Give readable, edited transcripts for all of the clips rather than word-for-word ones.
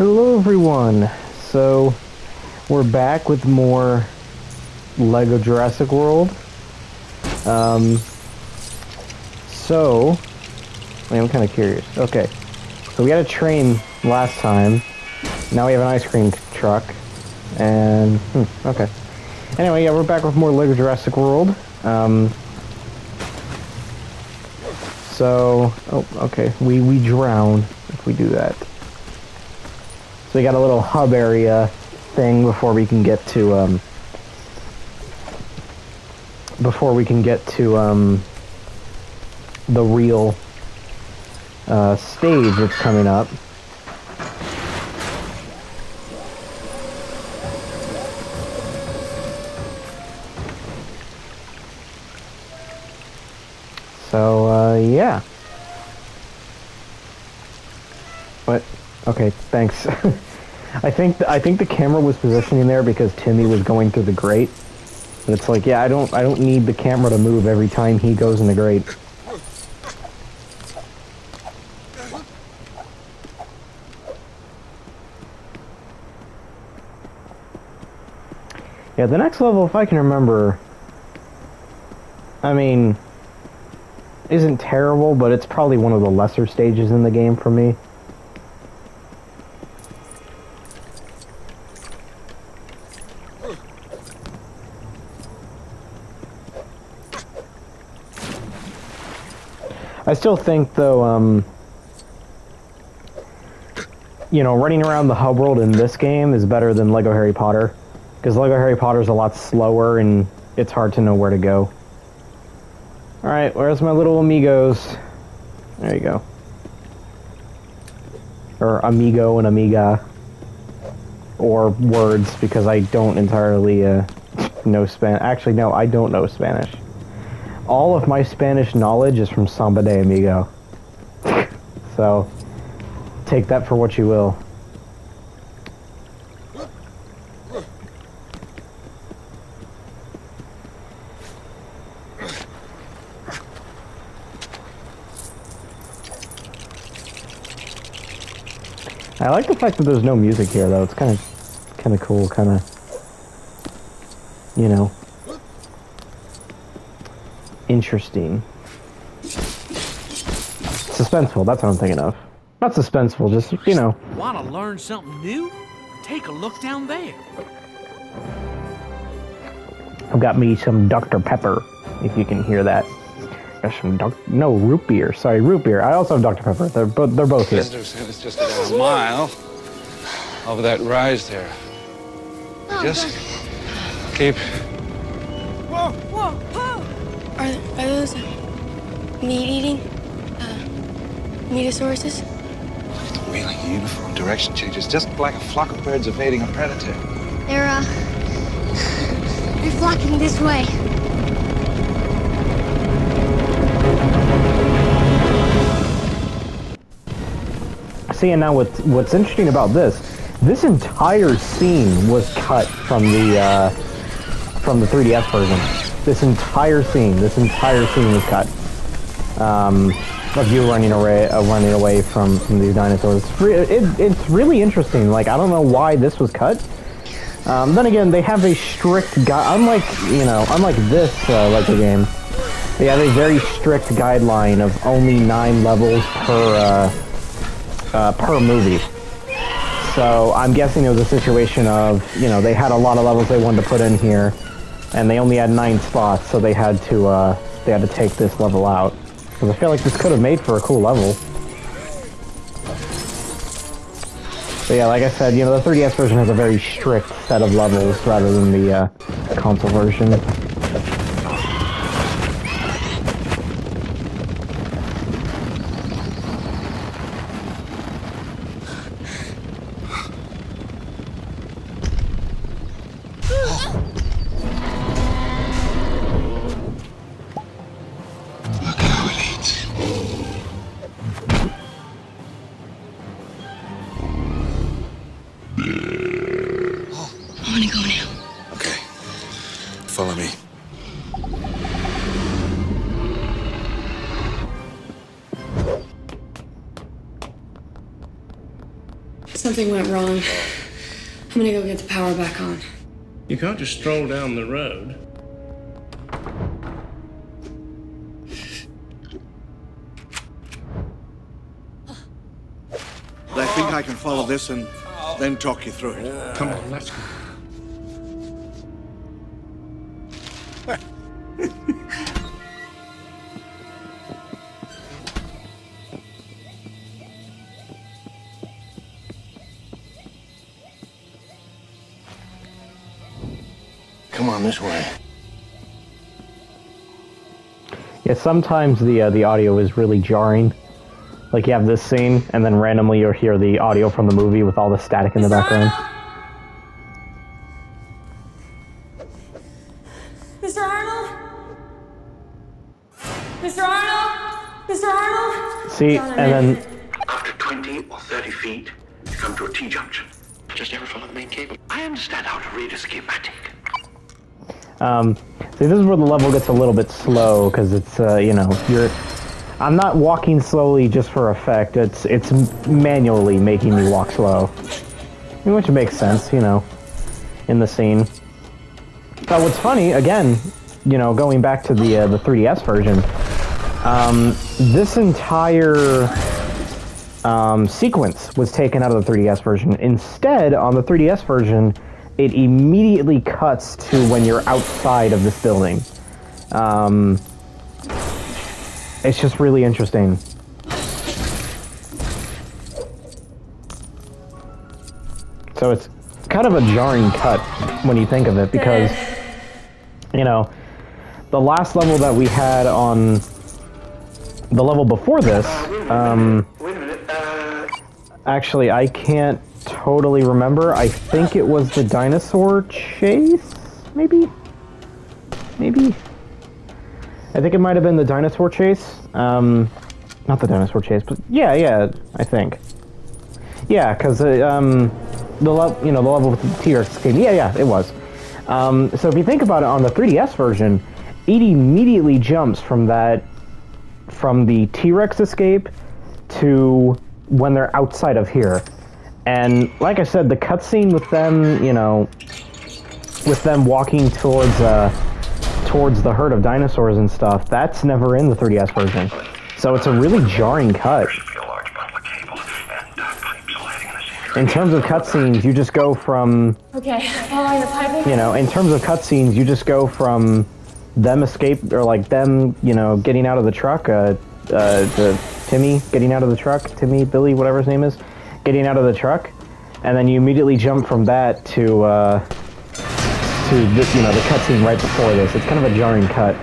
Hello everyone. So we're back with more LEGO Jurassic World. I'm kind of curious. Okay, so we had a train last time. Now we have an ice cream truck. And okay. Anyway, yeah, we're back with more LEGO Jurassic World. Okay, we drown if we do that. So we got a little hub area thing before we can get to the real stage that's coming up. So yeah. What? Okay, thanks. I think the camera was positioning there because Timmy was going through the grate. And it's like, yeah, I don't need the camera to move every time he goes in the grate. Yeah, the next level, if I can remember, I mean, isn't terrible, but it's probably one of the lesser stages in the game for me. I still think, though, you know, running around the hub world in this game is better than LEGO Harry Potter. Because LEGO Harry Potter is a lot slower, and it's hard to know where to go. Alright, where's my little amigos? There you go. Or amigo and amiga. Or words, because I don't entirely know Spanish. Actually, no, I don't know Spanish. All of my Spanish knowledge is from Samba de Amigo. So, take that for what you will. I like the fact that there's no music here, though. It's kind of cool, you know, interesting. Suspenseful, that's what I'm thinking of. Not suspenseful, just, you know. Want to learn something new? Take a look down there. I've got me some Dr. Pepper, if you can hear that. Got some root beer. Sorry, root beer. I also have Dr. Pepper. They're both here. Visitor said it's just about a mile over that rise there. Just keep. Whoa! Whoa! Whoa! Are those meat-eating metosauruses? Look at the wheeling uniform direction changes, just like a flock of birds evading a predator. They're flocking this way. See, and now what's interesting about this entire scene was cut from the 3DS version. This entire scene was cut. Of you running away from these dinosaurs. It's really interesting. Like, I don't know why this was cut. Then again, they have a strict unlike this LEGO game. They have a very strict guideline of only 9 levels per movie. So I'm guessing it was a situation of, you know, they had a lot of levels they wanted to put in here, and they only had 9 spots, so they had to take this level out. Because I feel like this could have made for a cool level. But yeah, like I said, you know, the 3DS version has a very strict set of levels rather than the console version. Follow me. Something went wrong. I'm gonna go get the power back on. You can't just stroll down the road. I think I can follow this and then talk you through it. Come on, let's go. Come on, this way. Yeah, sometimes the audio is really jarring. Like you have this scene, and then randomly you'll hear the audio from the movie with all the static in the background. Mr. Arnold? Mr. Arnold? Mr. Arnold? See, and then After 20 or 30 feet, you come to a T-junction. Just never follow the main cable. I understand how to read a schematic. see, this is where the level gets a little bit slow, because it's, you know, I'm not walking slowly just for effect, it's manually making me walk slow. Which makes sense, you know, in the scene. But what's funny, again, you know, going back to the 3DS version, this entire sequence was taken out of the 3DS version. Instead, on the 3DS version, it immediately cuts to when you're outside of this building. It's just really interesting. So it's kind of a jarring cut when you think of it, because, you know, the last level that we had on the level before this, Wait a minute. actually, I can't totally remember. I think it was the dinosaur chase, maybe? Maybe? I think it might have been the dinosaur chase. Not the dinosaur chase, but yeah, I think. Yeah, because the level with the T-Rex game. Yeah, it was. So if you think about it, on the 3DS version, it immediately jumps from the T-Rex escape to when they're outside of here. And like I said, the cutscene with them, you know, with them walking towards the herd of dinosaurs and stuff, that's never in the 3DS version. So it's a really jarring cut. In terms of cutscenes, you just go from... Okay, following the piping. You know, in terms of cutscenes, you just go from them escape, or like them, you know, getting out of the truck, Timmy getting out of the truck, Billy, whatever his name is, getting out of the truck, and then you immediately jump from that to the, you know, the cutscene right before this. It's kind of a jarring cut.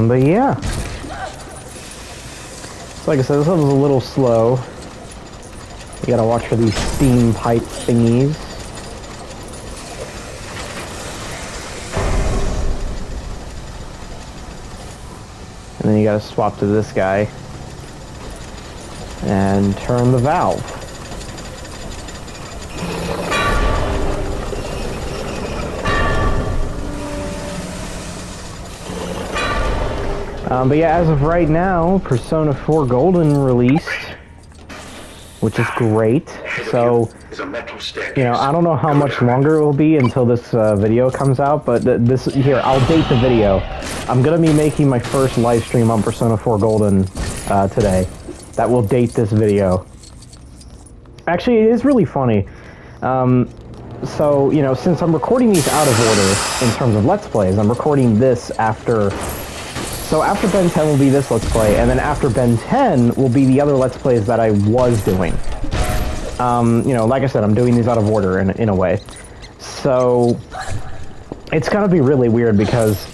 But yeah. So like I said, this level's a little slow. You gotta watch for these steam pipe thingies. And then you gotta swap to this guy and turn the valve. But yeah, as of right now, Persona 4 Golden released, which is great. So, you know, I don't know how much longer it will be until this video comes out, but here, I'll date the video. I'm gonna be making my first live stream on Persona 4 Golden today. That will date this video. Actually, it is really funny. So, you know, since I'm recording these out of order in terms of Let's Plays, I'm recording this after... So after Ben 10 will be this Let's Play, and then after Ben 10 will be the other Let's Plays that I was doing. You know, like I said, I'm doing these out of order in a way. So it's gonna be really weird because...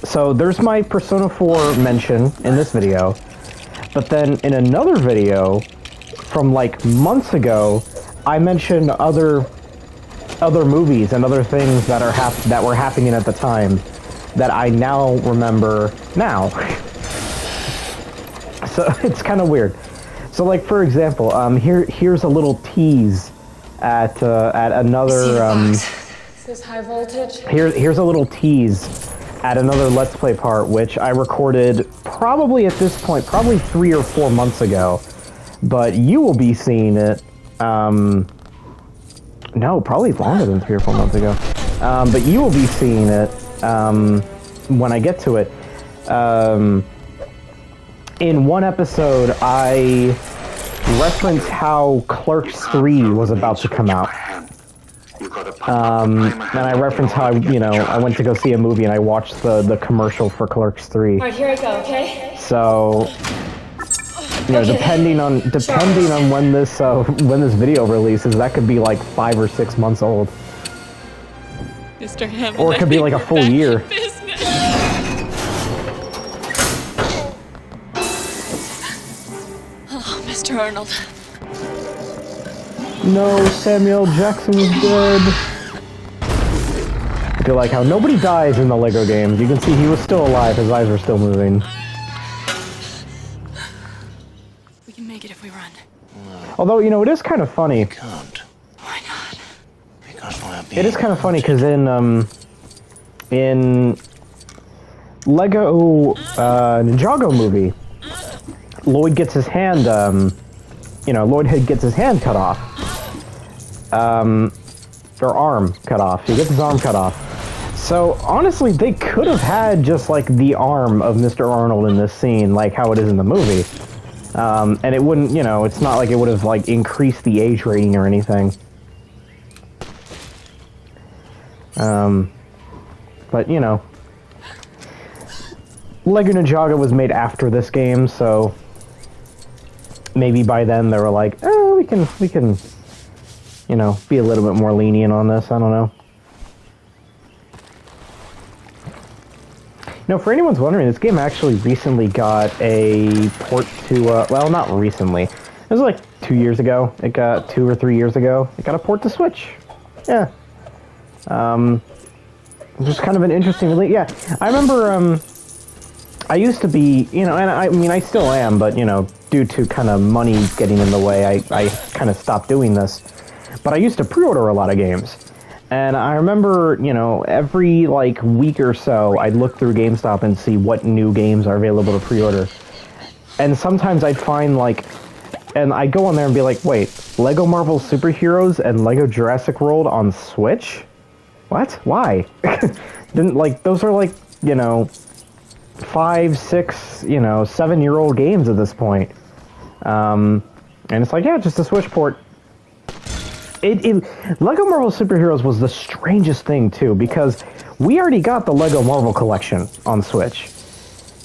So there's my Persona 4 mention in this video, but then in another video from like months ago, I mentioned other movies and other things that were happening at the time that I now remember now. So it's kind of weird. So like for example, here's a little tease at another Is this high voltage? here's a little tease at another Let's Play part, which I recorded probably at this point, probably 3 or 4 months ago, but you will be seeing it. No, probably longer than 3 or 4 months ago. But you will be seeing it when I get to it. In one episode, I referenced how Clerks 3 was about to come out. And I referenced how, I went to go see a movie and I watched the commercial for Clerks 3. Alright, here I go, okay? So, depending on when this video releases, that could be like 5 or 6 months old. Mr. Hammond, Or it could be like a full year. Oh, Mr. Arnold. No, Samuel Jackson is dead. I feel like how nobody dies in the LEGO games. You can see he was still alive, his eyes were still moving. We can make it if we run. Although, it is kind of funny. Can't. Why not? Because we're being It is kind of funny because in LEGO Ninjago movie, Lloyd gets his hand, Lloyd gets his hand cut off. Or arm cut off. He gets his arm cut off. So, honestly, they could have had just, like, the arm of Mr. Arnold in this scene, like how it is in the movie. And it wouldn't, it's not like it would have, like, increased the age rating or anything. But, LEGO Ninjago was made after this game, so maybe by then they were like, oh, we can, be a little bit more lenient on this. I don't know. For anyone's wondering, this game actually recently got a port to, well, not recently. It was like 2 years ago. It got 2 or 3 years ago. It got a port to Switch. Yeah. Just kind of an interesting release. Yeah, I remember, I used to be, and I still am, but, due to kind of money getting in the way, I kind of stopped doing this. But I used to pre-order a lot of games. And I remember, every, like, week or so, I'd look through GameStop and see what new games are available to pre-order. And sometimes I'd find, like, and I'd go on there and be like, wait, LEGO Marvel Superheroes and LEGO Jurassic World on Switch? What? Why? Those are, like, 5, 6, 7-year-old games at this point. And it's like, yeah, just a Switch port. LEGO Marvel Superheroes was the strangest thing, too, because we already got the LEGO Marvel collection on Switch.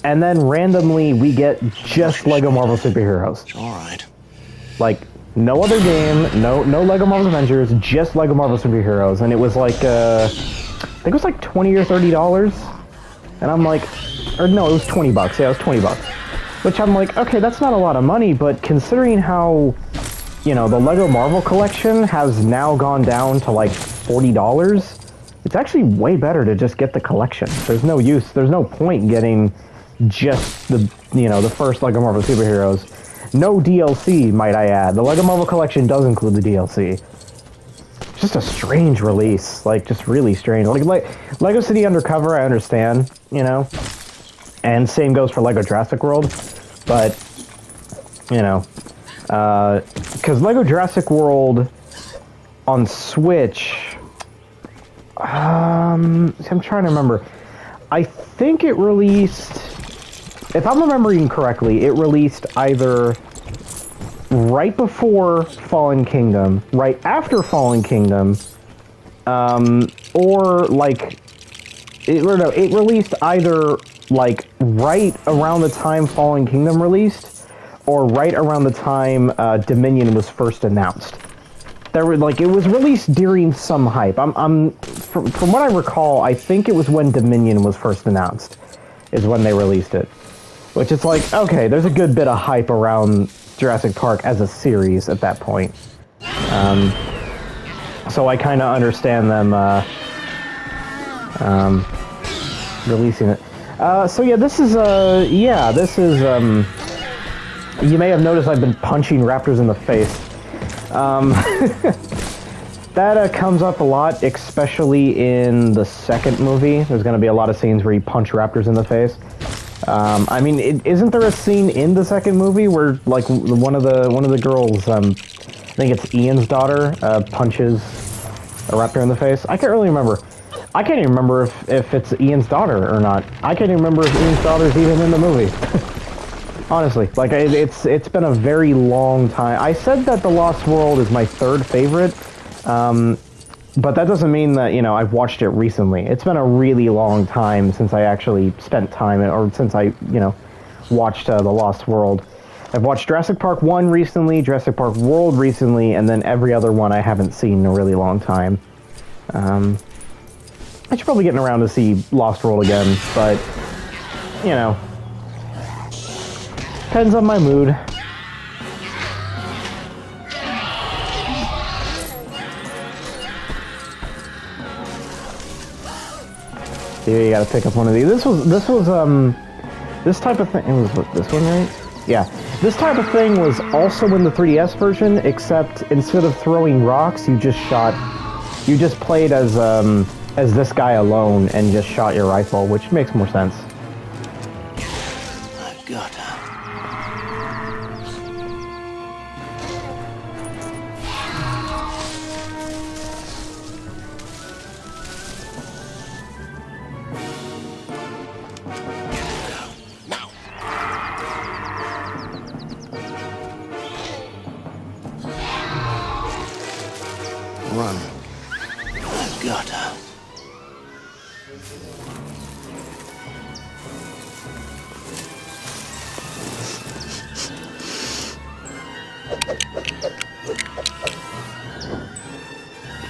And then randomly we get just LEGO Marvel Superheroes. It's alright. Like, no other game, no LEGO Marvel Avengers, just LEGO Marvel Superheroes. And it was like, I think it was like $20 or $30. And I'm like, or no, it was $20. Yeah, it was $20. Which I'm like, okay, that's not a lot of money, but considering how, the LEGO Marvel collection has now gone down to like $40, it's actually way better to just get the collection. There's no point in getting just the first LEGO Marvel Superheroes. No DLC, might I add. The LEGO Marvel collection does include the DLC. It's just a strange release, like, just really strange. Like LEGO City Undercover, I understand, and same goes for LEGO Jurassic World, but, because LEGO Jurassic World on Switch, I'm trying to remember. I think it released, if I'm remembering correctly, it released either right before Fallen Kingdom, right after Fallen Kingdom, or like, it released either like right around the time Fallen Kingdom released, or right around the time Dominion was first announced. It was released during some hype. From what I recall, I think it was when Dominion was first announced, is when they released it. Which is like, okay, there's a good bit of hype around Jurassic Park as a series at that point. So I kind of understand them releasing it. So yeah, this is You may have noticed I've been punching raptors in the face. That comes up a lot, especially in the second movie. There's going to be a lot of scenes where you punch raptors in the face. I mean, isn't there a scene in the second movie where, like, one of the girls, I think it's Ian's daughter, punches a raptor in the face? I can't really remember. I can't even remember if it's Ian's daughter or not. I can't even remember if Ian's daughter's even in the movie. Honestly, like, it's been a very long time. I said that The Lost World is my third favorite, but that doesn't mean that, you know, I've watched it recently. It's been a really long time since I actually spent time, or since I, you know, watched The Lost World. I've watched Jurassic Park 1 recently, Jurassic Park World recently, and then every other one I haven't seen in a really long time. I should probably get around to see Lost World again, but, you know, depends on my mood. Here, you gotta pick up one of these. This type of thing, it was this one, right? Yeah. This type of thing was also in the 3DS version, except instead of throwing rocks, you just played as this guy alone and just shot your rifle, which makes more sense. I've got her. Run. I've got her.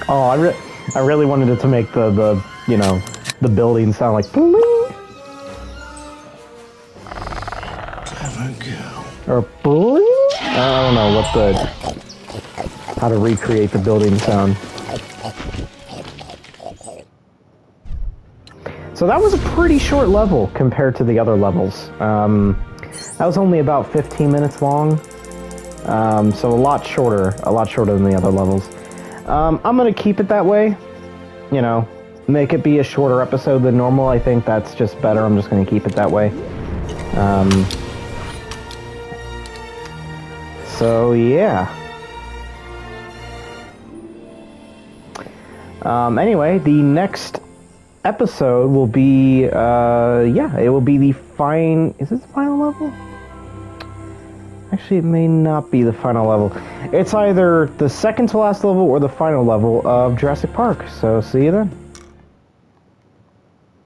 Oh, I really wanted it to make the you know, the building sound like bling. Clever girl. Or bling? I don't know how to recreate the building sound. So that was a pretty short level compared to the other levels. That was only about 15 minutes long. So a lot shorter than the other levels. I'm gonna keep it that way. You know, make it be a shorter episode than normal. I think that's just better. I'm just gonna keep it that way. So yeah. Anyway, the next episode will be, it will be the is this the final level? Actually, it may not be the final level. It's either the second to last level or the final level of Jurassic Park. So, see you then.